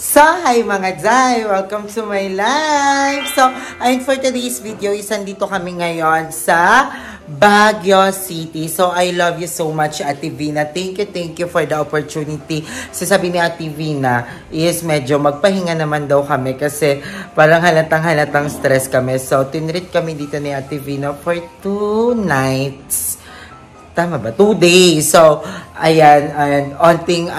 So, hi mga Jai! Welcome to my live! So, ayun for today's video, dito kami ngayon sa Baguio City. So, I love you so much, Ate Vina. Thank you for the opportunity. Sabi ni Ate Vina is medyo magpahinga naman daw kami kasi parang halatang stress kami. So, tinreat kami dito ni Ate Vina for 2 nights. Tama ba? 2 days. So, ayan, onting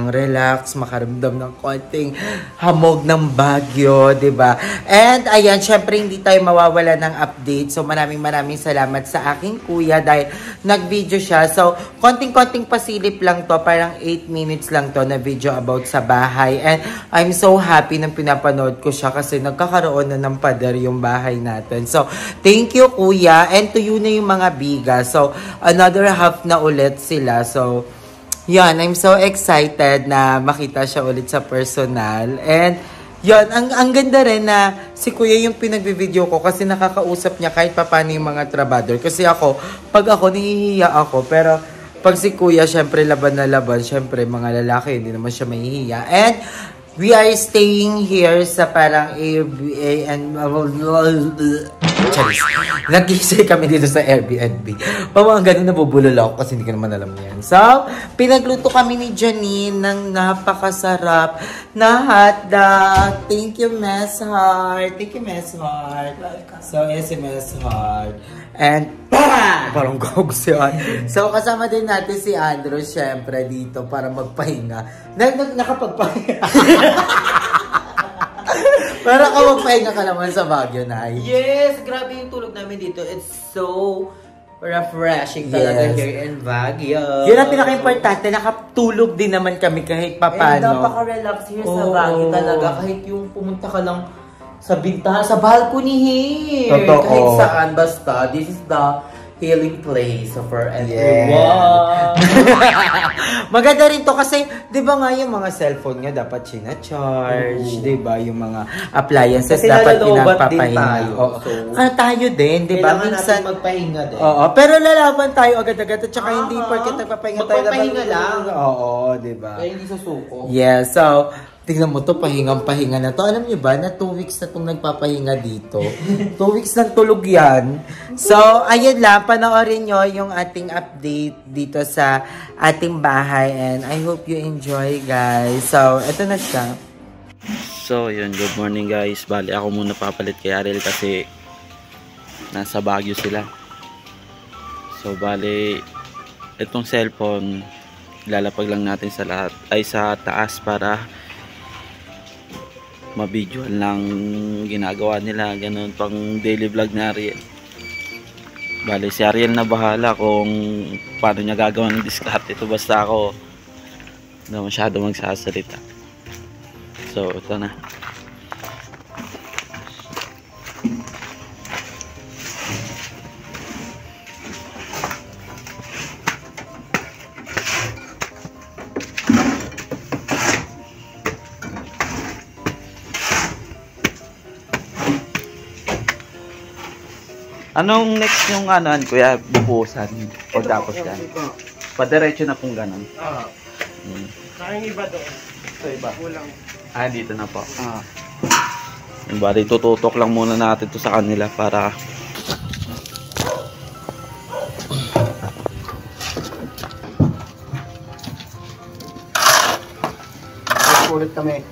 relax, makaramdam ng konting hamog ng Baguio, diba? And, ayan, syempre hindi tayo mawawala ng update. So, maraming salamat sa aking kuya dahil nag-video siya. So, konting pasilip lang to, parang 8 minutes lang to na video about sa bahay. And, I'm so happy nang pinapanood ko siya kasi nagkakaroon na ng pader yung bahay natin. So, thank you, kuya. And to you na yung mga biga. So, another half na ulit sila. So, yan, I'm so excited na makita siya ulit sa personal. And, yan, ang ganda rin na si kuya yung pinagbibideo ko kasi nakakausap niya kahit paano yung mga trabador. Kasi ako, pag ako, nahihiya ako. Pero, pag si kuya, syempre laban na laban. Syempre, mga lalaki, hindi naman siya mahihiya. And, we are staying here sa parang nag-isay kami dito sa Airbnb. Pamang ganun nabubulol ako kasi hindi ko naman alam yan. So, pinagluto kami ni Janine ng napakasarap na hotdog. Thank you, Mess Heart. Thank you, Mess Heart. So, yes, Mess Heart. And, parang gogs yun. So, kasama din natin si Andrew, syempre, dito para magpahinga. Nakapagpahinga. Para ka magpahinga ka naman sa Baguio, Nay. Yes! Grabe yung tulog namin dito. It's so refreshing talaga here in Baguio. Yun ang pinaka-importante. Nakatulog din naman kami kahit papano. And napaka-relax here sa Baguio talaga. Kahit yung pumunta ka lang sa bintahan, sa balcony here. Totoo. Kahit saan, basta. This is the healing place for everyone. Maganda rin to kasi, di ba nga yung mga cellphone nga dapat sina-charge, di ba? Yung mga appliances kasi dapat pinagpapahinga. Tayo. So, tayo din, di ba? Minsan magpahinga din. Oo, pero lalaban tayo agad-agad at saka hindi porket nagpapahinga tayo. Magpapahinga lang. Oo, di ba? Kaya hindi susuko. Yeah, so, tingnan mo to, pahingang-pahinga na to. Alam niyo ba, na 2 weeks na itong nagpapahinga dito. 2 weeks ng tulog yan. So, ayun lang, panoorin nyo yung ating update dito sa ating bahay. And I hope you enjoy, guys. So, eto na siya. So, yun, good morning, guys. Bali, ako muna papalit kay Ariel kasi nasa Baguio sila. So, bali, itong cellphone, lalapag lang natin sa lahat, ay sa taas para mabidyoan lang ginagawa nila, ganun, pang daily vlog na Ariel. Bali, si Ariel na bahala kung paano niya gagawa ng discard ito, basta ako na masyado magsasalita. So, ito na. Anong next yung anuhan, kuya? Bubusan o tapos yan? Padiretso na pong ganun. Oo. Saan iba doon? Ito iba. Kulang. Dito na po. Bali, tututok lang muna natin to sa kanila para Ulit kami.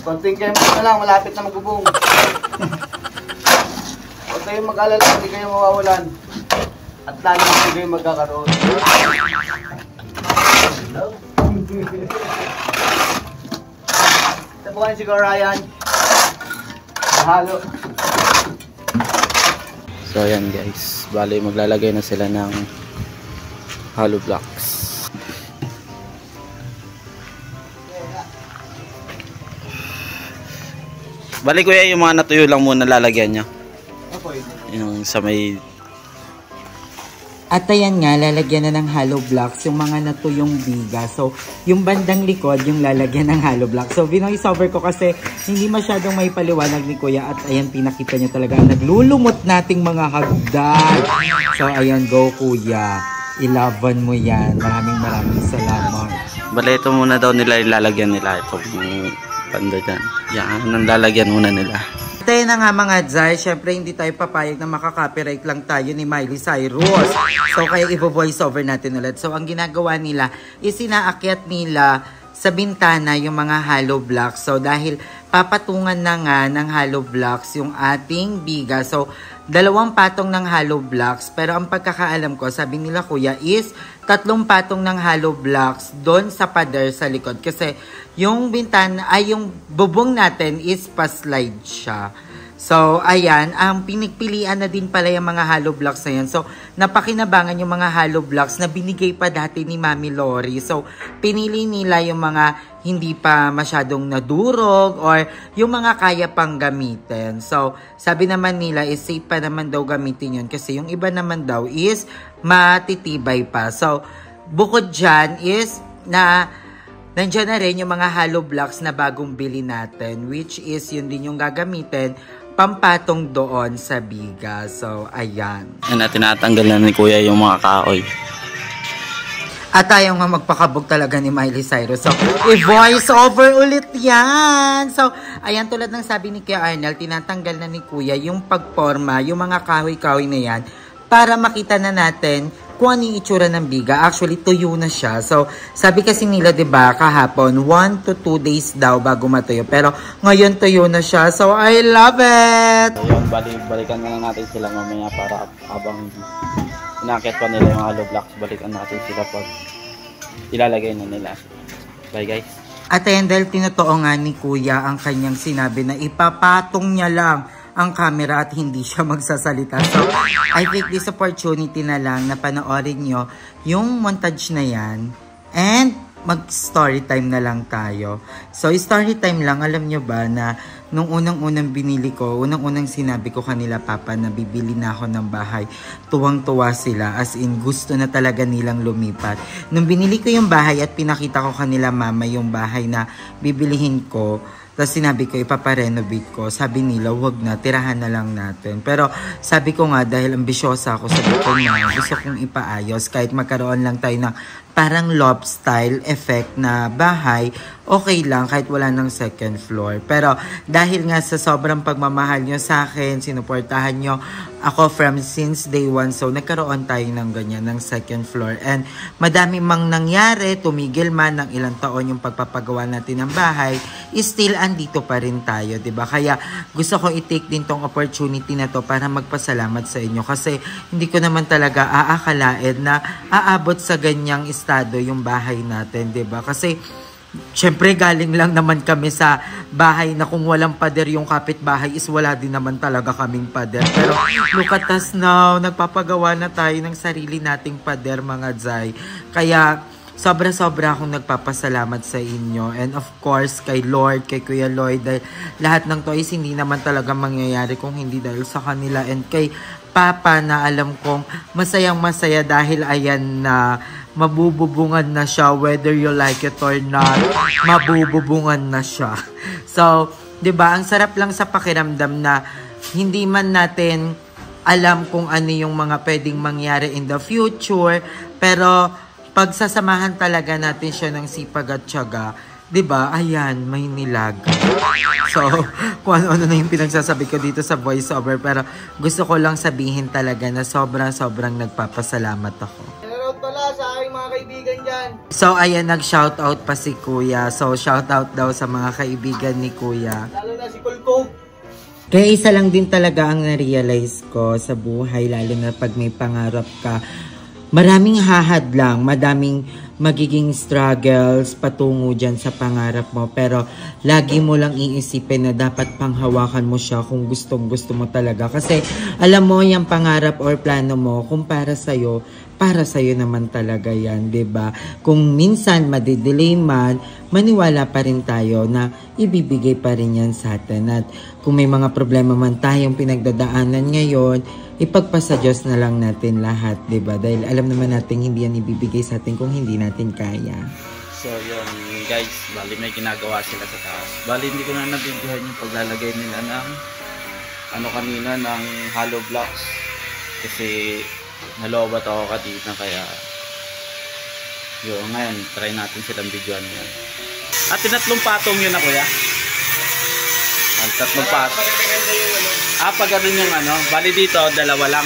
Konting kayo na lang, malapit na magbubong. Huwag kayong mag-alala, hindi kayo mawawalan. At lalo hindi kayo magkakaroon. Tabuhan si Ryan. Mahalo. so yan, guys. Bali, maglalagay na sila ng hollow blocks. Bali, kuya, yung mga natuyo lang muna lalagyan nyo. Yung sa may... At ayan nga, lalagyan na ng hollow blocks yung mga natuyong biga. So, yung bandang likod, yung lalagyan ng hollow blocks. So, vinoise over ko kasi hindi masyadong may paliwanag ni Kuya. At ayan, pinakita niya talaga naglulumot nating mga hagdan. So, ayan, go Kuya. Ilaban mo yan. Maraming Bale, ito muna daw nila ilalagyan nila. Itong banda dyan. Yan, ang lalagyan muna nila. Tayo na nga mga Zay, syempre hindi tayo papayag na makaka-copyright lang tayo ni Miley Cyrus. So kaya i-voice over natin ulit. So ang ginagawa nila is inaakyat nila sa bintana yung mga hollow blocks. So dahil papatungan na nga ng hollow blocks yung ating biga. So 2 patong ng hollow blocks. Pero ang pagkakaalam ko, sabi nila kuya, is 3 patong ng hollow blocks doon sa pader sa likod. Kasi yung bintana, ay yung bubong natin is pa-slide siya. So, ayan, ang pinagpilian na din pala yung mga hollow blocks na yan. So, napakinabangan yung mga hollow blocks na binigay pa dati ni Mami Lori. So, pinili nila yung mga hindi pa masyadong nadurog or yung mga kaya pang gamitin. So, sabi naman nila is safe pa naman daw gamitin yun kasi yung iba naman daw is matitibay pa. So, bukod dyan is na nandiyan na rin yung mga hollow blocks na bagong bili natin, which is yun din yung gagamitin pampatong doon sa biga. So, ayan. Yan na, tinatanggal na ni Kuya yung mga kahoy. At tayo nga magpakabog talaga ni Miley Cyrus. So, i-voice over ulit yan. So, ayan, tulad ng sabi ni Kuya Arnel, tinatanggal na ni Kuya yung pagporma, yung mga kahoy-kahoy na yan, para makita na natin kung ano yung itsura ng biga. Actually, tuyo na siya. So, sabi kasi nila, diba, kahapon, 1 to 2 days daw bago matuyo. Pero, ngayon tuyo na siya. So, I love it! So, yun, balikan na natin sila mamaya para habang inakit pa nila yung hollow blocks, balikan natin sila pag ilalagay na nila. Bye, guys. At ayan, dahil tinotoo nga ni Kuya ang kanyang sinabi na ipapatong niya lang ang camera at hindi siya magsasalita. So, I take this opportunity na lang na panoorin nyo yung montage na yan and mag-story time na lang tayo. So, story time lang, alam nyo ba na nung unang-unang binili ko, unang-unang sinabi ko kanila papa na bibili na ako ng bahay, tuwang-tuwa sila, as in gusto na talaga nilang lumipat. Nung binili ko yung bahay at pinakita ko kanila mama yung bahay na bibilihin ko, tapos sinabi ko, ipaparenovate ko. Sabi nila, wag na, tirahan na lang natin. Pero sabi ko nga, dahil ambisyosa ako, sabi ko na, gusto kong ipaayos. Kahit magkaroon lang tayo ng parang loft style effect na bahay, okay lang kahit wala ng second floor. Pero dahil nga sa sobrang pagmamahal nyo sa akin, sinuportahan nyo ako from since day one, so nagkaroon tayo ng ganyan, ng second floor. And madami mang nangyari, tumigil man ng ilang taon yung pagpapagawa natin ng bahay, still andito pa rin tayo, diba? Kaya gusto ko i-take din tong opportunity na to para magpasalamat sa inyo kasi hindi ko naman talaga aakalain na aabot sa ganyang estado yung bahay natin, diba? Kasi syempre galing lang naman kami sa bahay na kung walang pader yung kapitbahay is wala din naman talaga kaming pader. Pero look at us now, nagpapagawa na tayo ng sarili nating pader mga Zay. Kaya sobra-sobra akong nagpapasalamat sa inyo. And of course, kay Lord, kay Kuya Lloyd, dahil lahat ng to is hindi naman talaga mangyayari kung hindi dahil sa kanila. And kay Papa na alam kong masayang-masaya dahil ayan na mabububungan na siya, whether you like it or not, mabububungan na siya. So, 'di ba, ang sarap lang sa pakiramdam na hindi man natin alam kung ano yung mga pwedeng mangyari in the future, pero pagsasamahan talaga natin siya ng sipag at tiyaga, 'di ba? Ayan, may nilaga. So, kung ano-ano na yung pinagsasabi ko dito sa voiceover, pero gusto ko lang sabihin talaga na sobrang nagpapasalamat ako. Shoutout pala sa aking mga kaibigan dyan. So, ayan, nag-shoutout pa si Kuya. So, shoutout daw sa mga kaibigan ni Kuya. Lalo na si Kulko. Kaya isa lang din talaga ang na-realize ko sa buhay, lalo na pag may pangarap ka. Maraming hahad lang, madaming magiging struggles patungo dyan sa pangarap mo. Pero lagi mo lang iisipin na dapat panghawakan mo siya kung gustong-gusto mo talaga. Kasi alam mo, yung pangarap or plano mo, kung para sa'yo naman talaga yan, 'di ba? Kung minsan madidelay man, maniwala pa rin tayo na ibibigay pa rin yan sa atin. At kung may mga problema man tayong pinagdadaanan ngayon, ipagpasa Diyos na lang natin lahat, 'di ba? Dahil alam naman natin hindi yan ibibigay sa atin kung hindi natin kaya. So yun guys, bali may ginagawa sila sa taas. Bali hindi ko na nabibigyan yung paglalagay nila ng kanina ng hollow blocks kasi nalobat ako kanina kaya Yung ngayon, try natin silang videoan yan. At tinatlong patong yun na kuya? Ang tatlong patong. Pag ganun yung ano, bali dito, dalawa lang.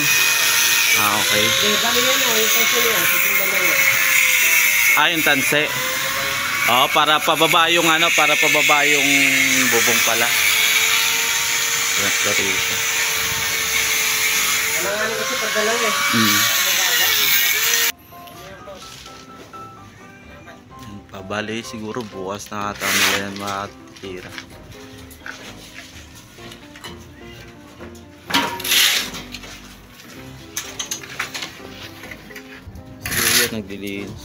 Okay. Bali yan o, yung tanse niya, susundan na yan. Yung tanse. Para pababa yung ano, para pababa yung bubong pala. Sorry. Alanganin kasi pagdalaw eh. Pabali siguro bukas na ata nila yan matira. Siguro yan naglilinis.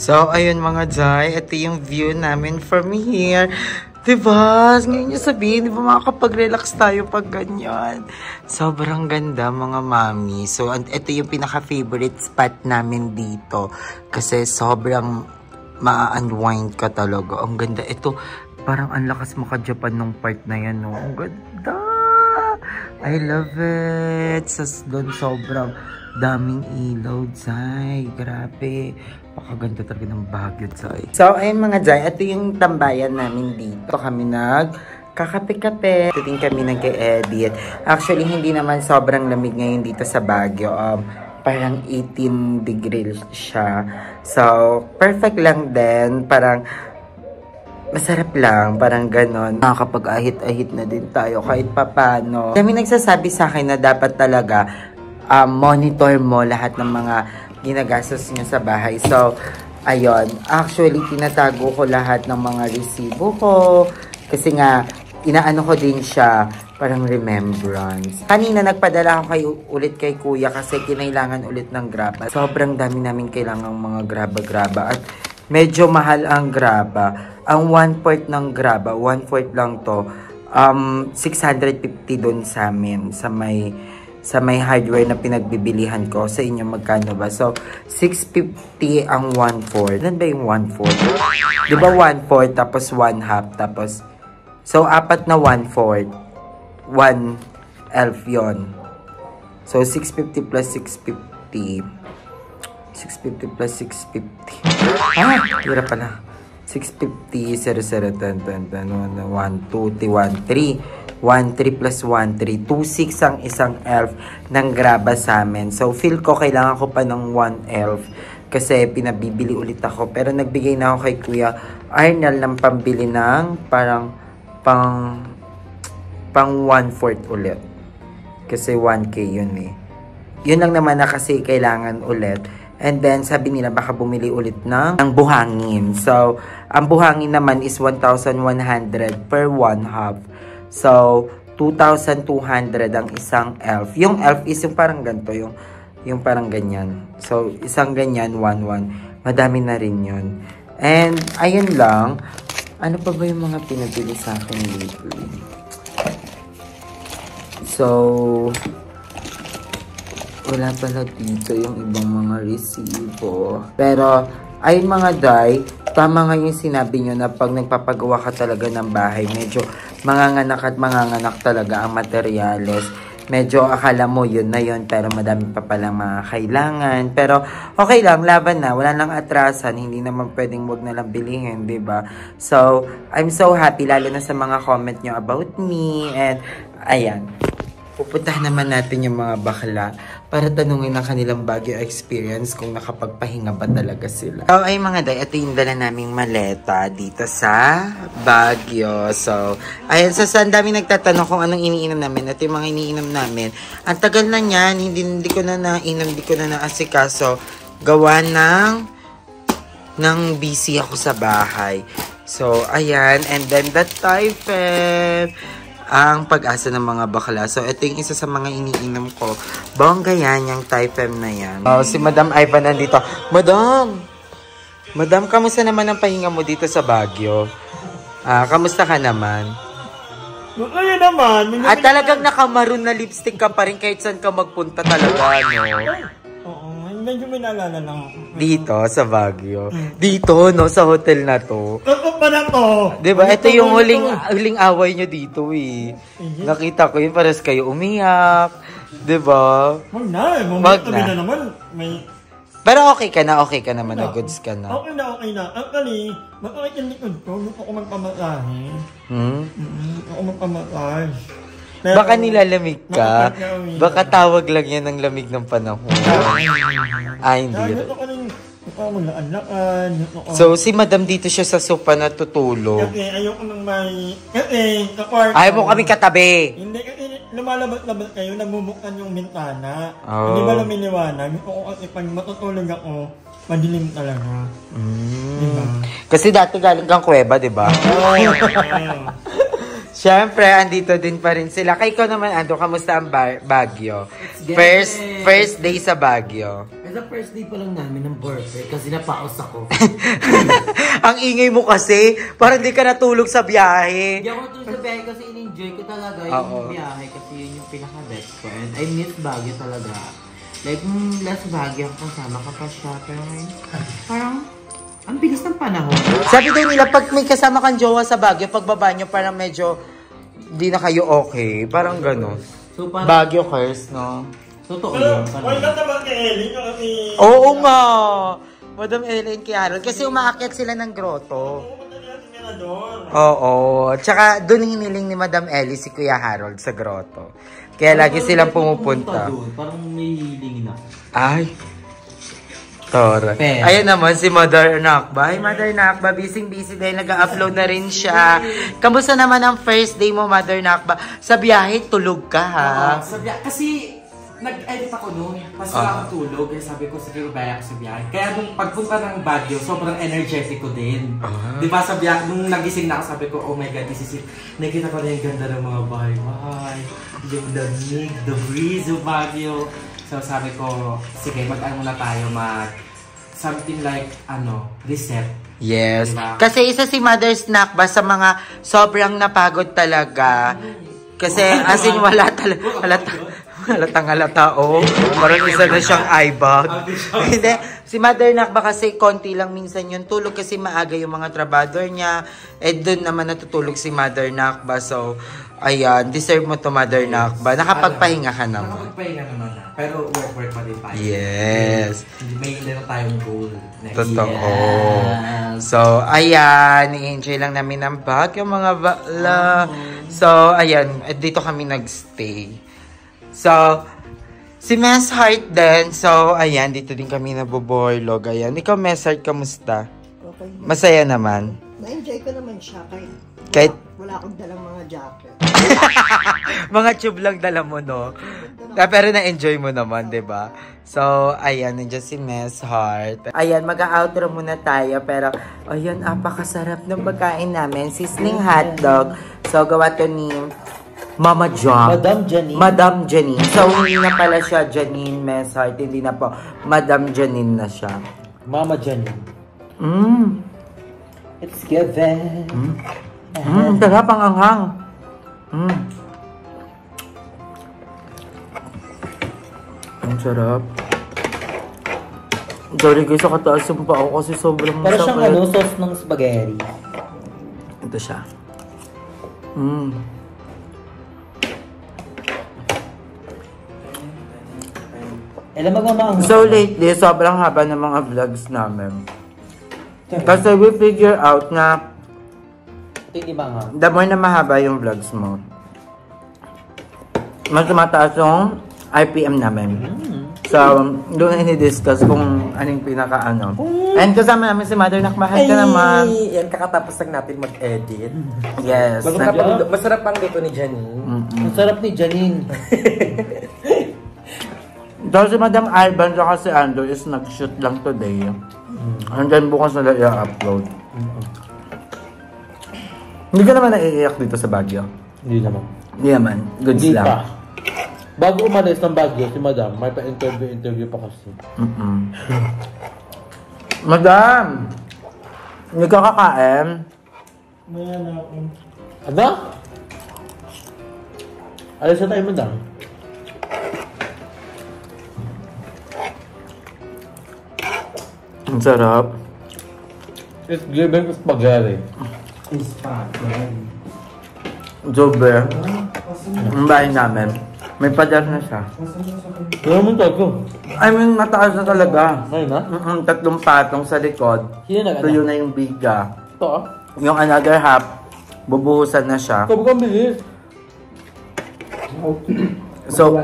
So, ayun mga Jai, ito yung view namin from here. Diba? Ngayon nyo sabihin, diba makakapag-relax tayo pag ganyan? Sobrang ganda mga mami. So, ito yung pinaka-favorite spot namin dito. Kasi sobrang ma-unwind ka talaga. Ang ganda. Ito, parang ang lakas maka-Japan nung part na yan, no? Ang ganda! I love it! Doon sobrang daming ilaw, Jai. Grabe. Pakaganda talaga ng Baguio, Jai. So, ayun mga Jai, ito yung tambayan namin dito. Kami kakape-kape. Ito din kami nag-edit. Actually, hindi naman sobrang lamig ngayon dito sa Baguio. Parang 18 degrees siya. So, perfect lang din. Parang masarap lang. Parang ganon. Nakakapag-ahit-ahit na din tayo kahit papano. Kami nagsasabi sa akin na dapat talaga monitor mo lahat ng mga ginagastos niya sa bahay. So, ayun. Actually, tinatago ko lahat ng mga resibo ko. Kasi nga, inaano ko din siya parang remembrance. Kanina, nagpadala ako ulit kay kuya kasi kinailangan ulit ng graba. Sobrang dami namin kailangang mga graba-graba. At medyo mahal ang graba. Ang 1/4 ng graba, 1/4 lang to, 650 doon sa amin. Sa may hardware na pinagbibilihan ko. Sa inyo, magkano ba? So, 650 ang 1/4. Ano ba yung 1/4? Diba 1/4 tapos 1/2 tapos... So, apat na 1/4. 1/11 yon. So, 650 plus 650. 650 plus 650. Hirap pala. 650, 00, 10, 10, 10, 1, 2, 3, 1/3 plus 1/3. 2/6 ang isang elf ng graba sa amin. So, feel ko kailangan ko pa ng 1 elf. Kasi pinabibili ulit ako. Pero nagbigay na ako kay Kuya Arnel ng pambili ng parang pang 1/4 ulit. Kasi 1K yun eh. Yun lang naman na kasi kailangan ulit. And then, sabi nila baka bumili ulit ng buhangin. So, ang buhangin naman is 1,100 per 1/2. So, 2,200 ang isang elf. Yung elf is yung parang ganito, yung parang ganyan. So, isang ganyan, 1/1. Madami na rin yun. And, ayun lang. Ano pa ba yung mga pinabili sa akin lately? So, wala pala dito yung ibang mga resibo. Pero, ayun mga Day, tama nga yung sinabi nyo na pag nagpapagawa ka talaga ng bahay, medyo manganganak at manganganak talaga ang materyales. Medyo akala mo yun na yun, pero madami pa palang mga kailangan. Pero okay lang, laban na, wala nang atrasan, hindi naman pwedeng wag na lang bilihin, diba? So, I'm so happy, lalo na sa mga comment nyo about me. And, ayan. Pupuntahan naman natin yung mga bakla para tanungin ang kanilang Baguio experience kung nakapagpahinga ba talaga sila. So, ay mga Day, ito yung dala naming maleta dito sa Baguio. So, ayan, ang dami nagtatanong kung anong iniinom namin. Ito yung mga iniinom namin. Ang tagal na niyan, hindi ko na nainom, hindi ko na naasikaso. Gawa ng busy ako sa bahay. So, ayan, and then the Typhoon. Ang pag-asa ng mga bakla. So, ito yung isa sa mga iniinom ko. Bongga yan, yung Typhoon na yan. Oh, si Madam Ivan nandito. Madam! Madam, kamusta naman ang pahinga mo dito sa Baguio? Kamusta ka naman? Ano naman? At talagang nakamaroon na lipstick ka pa rin kahit saan ka magpunta talaga, no? Oo, medyo may naalala lang ako. Dito, sa Baguio. Dito, no? Sa hotel na to. Ako pa na to! Diba? Ito yung huling away nyo dito, eh. Nakita ko yun, pares kayo umiyak. Diba? Wag na, Wag kami na. na naman. May... Pero okay ka naman, na goods ka na. Okay na. Actually, makakit yung likod ko, gusto ko magpamatahe. Ako magpamatahe. Baka nilalamig ka. Makakit na Baka tawag lang yan ng lamig ng panahon. Hindi. gusto ko rin, gusto ko maglaan-laan. So, si madam dito siya sa sofa natutulog. Kasi ayoko nang may... Kasi, kapag... Ayaw mo kami katabi. Hindi, kasi lumalabas-labas kayo, nagmumuktan yung bintana. Oh. Hindi ba lumiliwanag? Gusto ko kasi pag matutulog ako, madilim talaga. Diba? Kasi dati galing kang kuweba, di ba? Siyempre, andito din pa rin sila. Kay ko naman, Ando, kamusta ang Baguio? First day sa Baguio. Sa first day pa lang namin ng birthday kasi napaos ako. Ang ingay mo kasi, parang di ka natulog sa biyahe. Hindi ako natulog sa biyahe kasi in-enjoy ko talaga yung biyahe kasi yun yung pinaka-best ko. And I miss Baguio talaga. Like, last Baguio ang kasama ka pa siya. Pero ngayon, parang, ang bilis ng panahon. Sabi daw nila, pag may kasama kang jowa sa Baguio, pagbaba nyo, parang medyo di na kayo okay. Parang gano'n. So, parang, Baguio curse, no? totoo Pero, yun. why not naman kay Ellie? Kasi... Oo nga! Madam Ellen kay Harold. Kasi umaakyat sila ng grotto. pupunta niya si Mirador. Oo. Tsaka doon hiniling ni Madam Ellie si Kuya Harold sa grotto. Kaya lagi silang pumupunta. Parang may hiling na. Ay. Tora. Pero- Ayan naman si Mother Nakba. Ay, Mother Nakba, busy dahil nag-upload na rin siya. Kamusta naman ang first day mo, Mother Nakba? Sa biyahe, tulog ka, ha? Kasi nag-edit ako noon, kasi wala akong tulog, kaya sabi ko, sige, babaya ako sa biyahe. Kaya nung pagpunta ng Baguio, sobrang energetic ko din. Di ba sa biyahe, nung nagising na ako, sabi ko, oh my God, this is it. Nakita ko na yung ganda ng mga bahay-bahay, yung lamig, the breeze of Baguio. So sabi ko, sige, mag-ano muna tayo, something like, reset. Yes. Diba? Kasi isa si Mother Nakba sa mga sobrang napagod talaga. Kasi as in wala talaga. Halatang halata, oh. Parang isa na siyang eye bag. Hindi. Si Mother Nakba kasi konti lang minsan yung tulog kasi maaga yung mga trabador niya. Doon naman natutulog si Mother Nakba. So, ayan, deserve mo to, Mother Nakba. Nakapagpahinga ka naman. Nakapagpahinga naman na. Pero work pa din tayo. Yes. May lang tayong goal. Totoo. So, ayan. I-enjoy lang namin ang bag, yung mga bakla. So, ayan. Dito kami nagstay. So, si Mess Heart din. So, ayan. Dito din kami naboborlog. Ayan. Ikaw, Mess Heart, kamusta? Okay. Masaya naman. Na-enjoy ko naman siya Kahit wala akong dalang mga jacket. mga tube lang dala mo, no? Pero na-enjoy mo naman, 'di ba? So, ayan, nandiyan si Mess Heart. Ayan, mag-outro muna tayo. Pero, ayan, apakasarap ng pagkain namin. Sizzling hotdog. So, gawa to ni Mama John. Madam Janine. So, hindi na pala siya Janine Mess Heart. Hindi na po. Madam Janine na siya. Mama Janine. It's given. Sarap ang anghang. Ang sarap. Sorry guys, nakataas yung pa ako kasi sobrang Pero masakit. siyang sauce ng spaghetti. Ito siya. Alam mo So lately, sobrang haba ng mga vlogs namin. Kasi we figure out na hindi ba nga? the more na mahaba yung vlogs mo, mas tumataas yung RPM namin. So, doon ini-discuss kung anong pinaka-ano. And kasama namin si Mother Nakbahal ka naman. Yan, kakatapos lang natin mag-edit. Yes. Masarap ang luto ni Janine. Ang sarap ni Janine. So, si Madam Alban at si Andrew is nag-shoot lang today. And then bukas na i-upload. Hindi ka naman naiiyak dito sa Baguio? Hindi naman. Hindi naman. Goods Hindi lang. pa. Bago umalis ng Baguio, si Madam, may pa-interview pa kasi. Madam! Hindi ka kakain? Maya na ako. Ano? Alis na tayo, madam. Ang sarap. It's given spaghetti. Jobe. Ang bahay namin. May pader na siya. Kaya mo tayo. I mean, mataas na talaga. Ngayon na? 3 patong sa likod. Sino nag-ano? Tuyo na yung biga. Ito ah. Yung another half, bubuhusan na siya. Ikaw bukang bilis. So,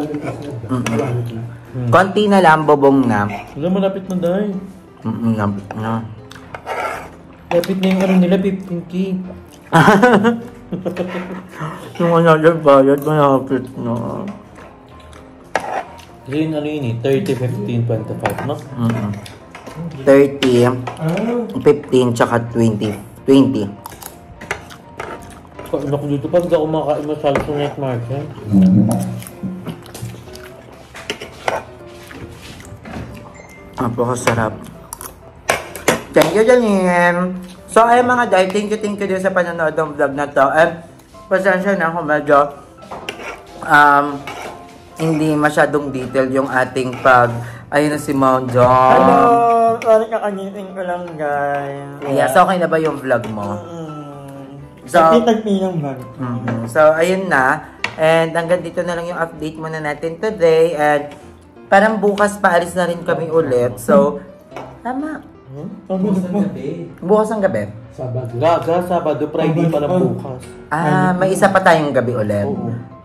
konti na lang, bubong na. Wala, malapit na dahil. Lapit na. Lapit na yung ano nila, 15K. Yung another bayad, malapit na. Kasi yun ano yun eh, 30, 15, 25, no? 30, 15, tsaka 20. 20. Kain ako dito pag ako makain masyado sa night market. Napakasarap. Thank you, Janine. So, ay mga day, thank you din sa panonood ng vlog na to. And, pasensya na ako medyo hindi masyadong detail yung ating pag... Ayun na si Mount John. Hello! Sorry, kakanitin ko lang, guys. Yes, okay na ba yung vlog mo? So, Tagpi lang ba? So, ayun na. And hanggang dito na lang yung update muna natin today. And parang bukas paalis na rin kami ulit. So, tama. Bukas ang gabi. Sabado. Gaga, Sabado, Friday pala bukas. May isa pa tayong gabi ulit.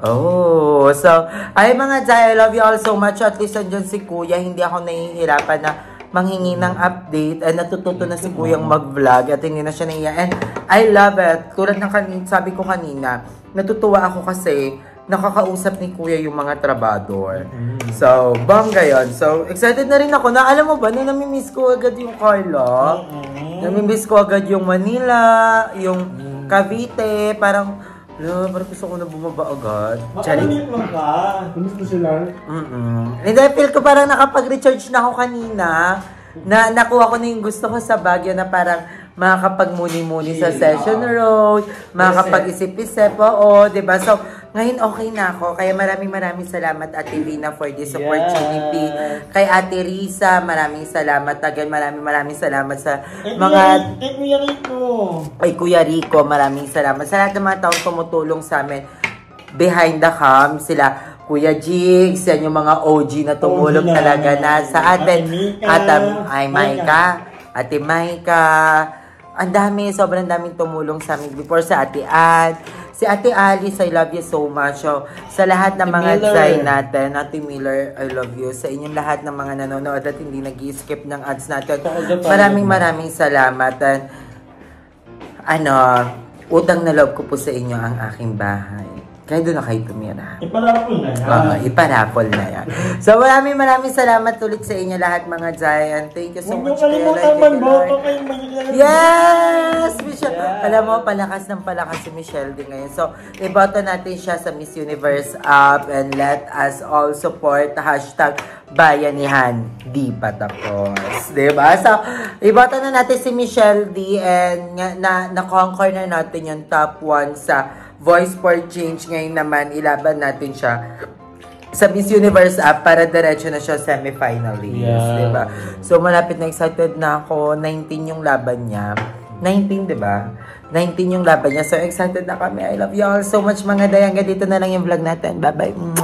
Oh, so, ay mga Jai, I love you all so much. At least andyan si Kuya, hindi ako nahihirapan na manghingi ng update. And natututo na si Kuyang mag-vlog at hindi na siya naiya. And I love it. Tulad ng sabi ko kanina, natutuwa ako kasi nakakausap ni Kuya yung mga trabador. So, bongga yun. So, excited na rin ako na, alam mo ba, na namimiss ko agad yung Carla. Namimiss ko agad yung Manila, yung Cavite, parang gusto ko na bumaba agad. Makalimit mo ka. Gusto sila. Hindi, feel ko parang nakapag-recharge na ako kanina. Na nakuha ko na yung gusto ko sa Baguio na parang makakapag-muni-muni sa Session Road, makakapag-isip-isip, oo, diba? So, ngayon okay na ako. Kaya maraming salamat Ate Vina for this opportunity. Kay Ate Risa, maraming salamat. Again, maraming salamat sa mga... Kuya Rico. Kay Kuya Rico, maraming salamat. Sa lahat ng mga taong tumutulong sa amin behind the cam, sila Kuya Jigs, yan yung mga OG na tumulong talaga na sa atin. Ate Maika, ang dami, sobrang daming tumulong sa amin before sa Ate Ann. Si Ate Alice, I love you so much. So, sa lahat ng mga Zay natin, Ate Miller, I love you. Sa inyong lahat ng mga nanonood at hindi nag-skip ng ads natin, maraming salamat. And, utang na loob ko po sa inyo ang aking bahay. Kaya doon na kayo tumira. Iparapol na yan. Iparapol na yan. So, maraming salamat ulit sa inyo lahat mga Giant. Thank you so much. Huwag nyo kalimutan mag-boto kayo. Yes! Michelle. Alam mo, palakas si Michelle din ngayon. So, iboto natin siya sa Miss Universe app and let us all support #Bayanihan. Di pa tapos. Diba? So, iboto na natin si Michelle D and na-conquer na natin yung top 1 sa Voice for Change. Ngayon naman, ilaban natin siya sa Miss Universe app para diretso na siya semi-finalist. Yeah. Diba? So, malapit na excited na ako. 19 yung laban niya. 19, diba? 19 yung laban niya. So, excited na kami. I love you all so much mga day. Hanggang dito na lang yung vlog natin. Bye-bye.